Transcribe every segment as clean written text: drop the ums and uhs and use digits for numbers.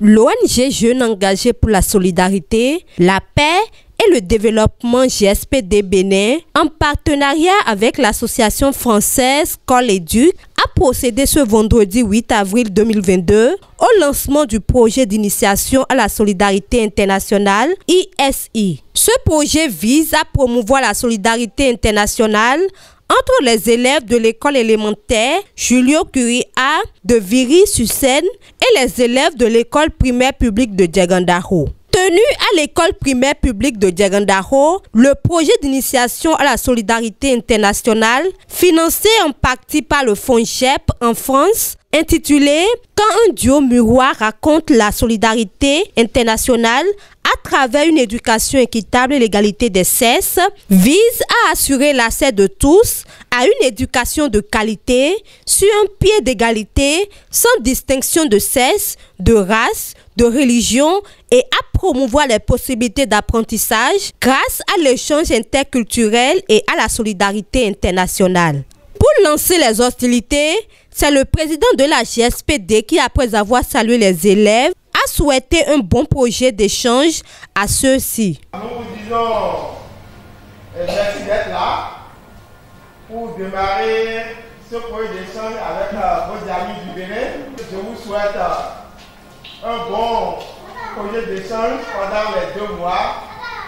L'ONG Jeunes engagés pour la solidarité, la paix et le développement GSPD Bénin, en partenariat avec l'association française Coléduc, a procédé ce vendredi 8 avril 2022 au lancement du projet d'initiation à la solidarité internationale ISI. Ce projet vise à promouvoir la solidarité internationale entre les élèves de l'école élémentaire Julio Curie A de Viry-sur-Seine et les élèves de l'école primaire publique de Djagandaro. Tenu à l'école primaire publique de Djagandaro, le projet d'initiation à la solidarité internationale, financé en partie par le Fonds GEP en France, intitulé « Quand un duo miroir raconte la solidarité internationale à travers une éducation équitable et l'égalité des sexes », vise à assurer l'accès de tous à une éducation de qualité sur un pied d'égalité, sans distinction de sexe, de race, de religion et à promouvoir les possibilités d'apprentissage grâce à l'échange interculturel et à la solidarité internationale. Pour lancer les hostilités, c'est le président de la GSPD qui, après avoir salué les élèves, a souhaité un bon projet d'échange à ceux-ci. Nous vous disons merci d'être là pour démarrer ce projet d'échange avec vos amis du Bénin. Je vous souhaite un bon projet d'échange pendant les 2 mois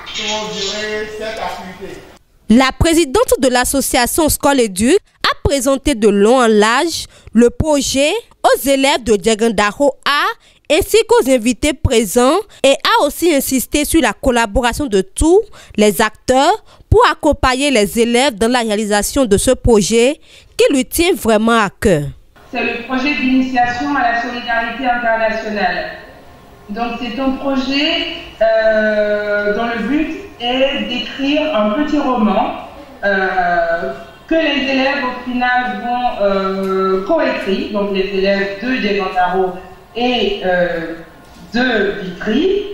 pour durer cette activité. La présidente de l'association Coléduc a présenté de long en large le projet aux élèves de Djagandaro A ainsi qu'aux invités présents et a aussi insisté sur la collaboration de tous les acteurs pour accompagner les élèves dans la réalisation de ce projet qui lui tient vraiment à cœur. C'est le projet d'initiation à la solidarité internationale. Donc c'est un projet dont le but est d'écrire un petit roman que les élèves au final vont coécrire, donc les élèves de Djagandaro et de Vitry.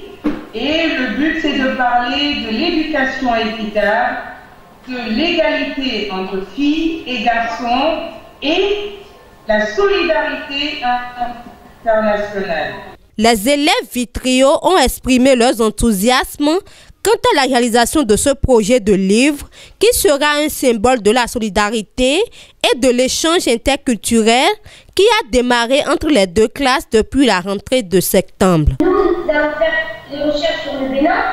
Et le but c'est de parler de l'éducation équitable, de l'égalité entre filles et garçons et la solidarité internationale. Les élèves Vitrio ont exprimé leur enthousiasme quant à la réalisation de ce projet de livre qui sera un symbole de la solidarité et de l'échange interculturel qui a démarré entre les 2 classes depuis la rentrée de septembre. Nous allons faire les recherches sur le Bénin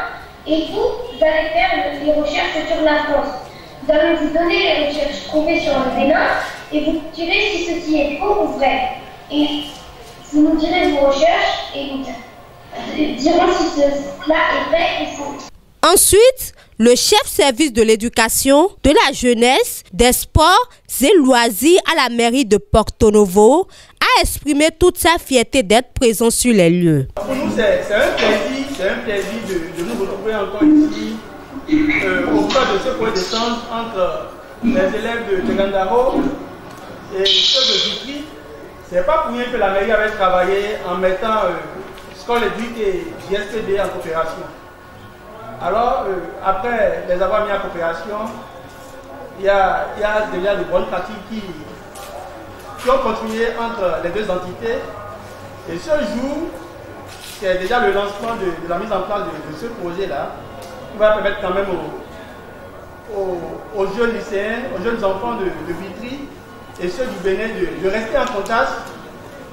et vous allez faire les recherches sur la France. Nous allons vous donner les recherches trouvées sur le Bénin et vous direz si ceci est faux ou vrai. Et vous nous direz vos recherches et nous dirons si cela est vrai ou faux. Ensuite, le chef service de l'éducation, de la jeunesse, des sports et loisirs à la mairie de Porto Novo a exprimé toute sa fierté d'être présent sur les lieux. Pour nous, c'est un plaisir de nous retrouver encore ici au cœur de ce point d'échange entre les élèves de Djagandaro et ceux de Vitry. Ce n'est pas pour rien que la mairie avait travaillé en mettant Coléduc et GSPD en coopération. Alors, après les avoir mis en coopération, il y a déjà de bonnes pratiques qui ont continué entre les 2 entités. Et ce jour, c'est déjà le lancement de la mise en place de ce projet-là, qui va permettre quand même aux jeunes lycéens, aux jeunes enfants de Vitry et ceux du Bénin de rester en contact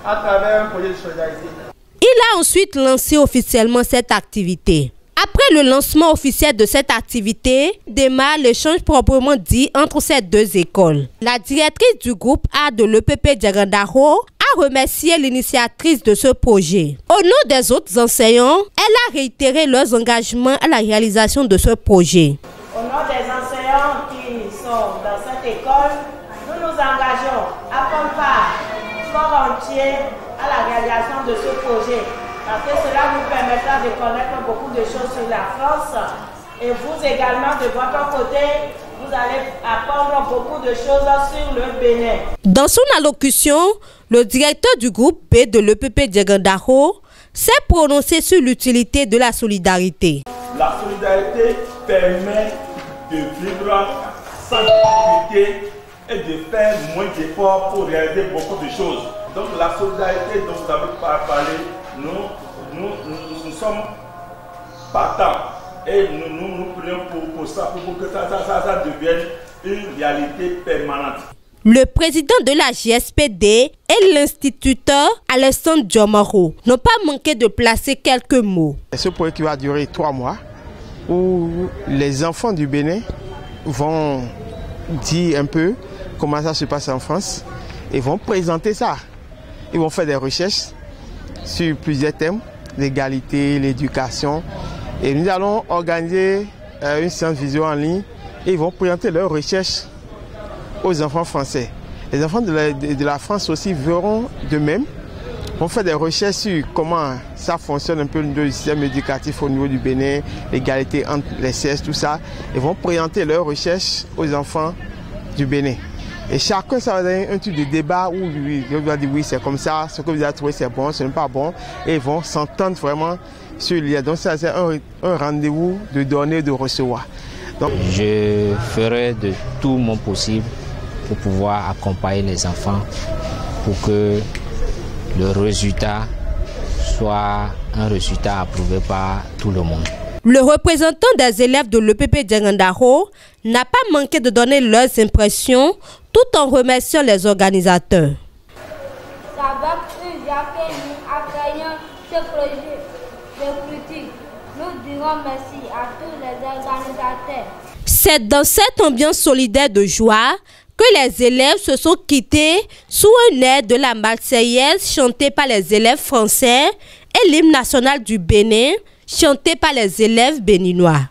à travers un projet de solidarité. Il a ensuite lancé officiellement cette activité. Après le lancement officiel de cette activité, démarre l'échange proprement dit entre ces 2 écoles. La directrice du groupe A de l'EPP Djagandaro a remercié l'initiatrice de ce projet. Au nom des autres enseignants, elle a réitéré leurs engagements à la réalisation de ce projet. Au nom des enseignants qui sont dans cette école, nous nous engageons à prendre part corps entier à la réalisation de ce projet. Parce que cela vous permettra de connaître beaucoup de choses sur la France. Et vous également, de votre côté, vous allez apprendre beaucoup de choses sur le Bénin. Dans son allocution, le directeur du groupe B de l'EPP Djagandaro s'est prononcé sur l'utilité de la solidarité. La solidarité permet de vivre sans difficulté et de faire moins d'efforts pour réaliser beaucoup de choses. Donc la solidarité dont vous avez parlé, nous nous sommes partants et nous prenons pour ça, pour que ça devienne une réalité permanente. Le président de la JSPD et l'instituteur Alessandro Diomaro n'ont pas manqué de placer quelques mots. Ce projet qui va durer 3 mois, où les enfants du Bénin vont dire un peu comment ça se passe en France et vont présenter ça. Ils vont faire des recherches sur plusieurs thèmes, l'égalité, l'éducation. Et nous allons organiser une séance visio en ligne et ils vont présenter leurs recherches aux enfants français. Les enfants de la France aussi verront de même, vont faire des recherches sur comment ça fonctionne un peu le système éducatif au niveau du Bénin, l'égalité entre les sexes, tout ça. Ils vont présenter leurs recherches aux enfants du Bénin. Et chacun, ça va donner un type de débat où il va dire oui, c'est comme ça, ce que vous avez trouvé c'est bon, ce n'est pas bon. Et ils vont s'entendre vraiment sur l'IA. Donc ça, c'est un rendez-vous de donner et de recevoir. Donc, je ferai de tout mon possible pour pouvoir accompagner les enfants pour que le résultat soit un résultat approuvé par tout le monde. Le représentant des élèves de l'EPP Djangandaro n'a pas manqué de donner leurs impressions tout en remerciant les organisateurs. C'est avec eux que nous accueillons ce projet de critique. Nous dirons merci à tous les organisateurs. C'est dans cette ambiance solidaire de joie que les élèves se sont quittés sous un air de la Marseillaise chantée par les élèves français et l'hymne national du Bénin chanté par les élèves béninois.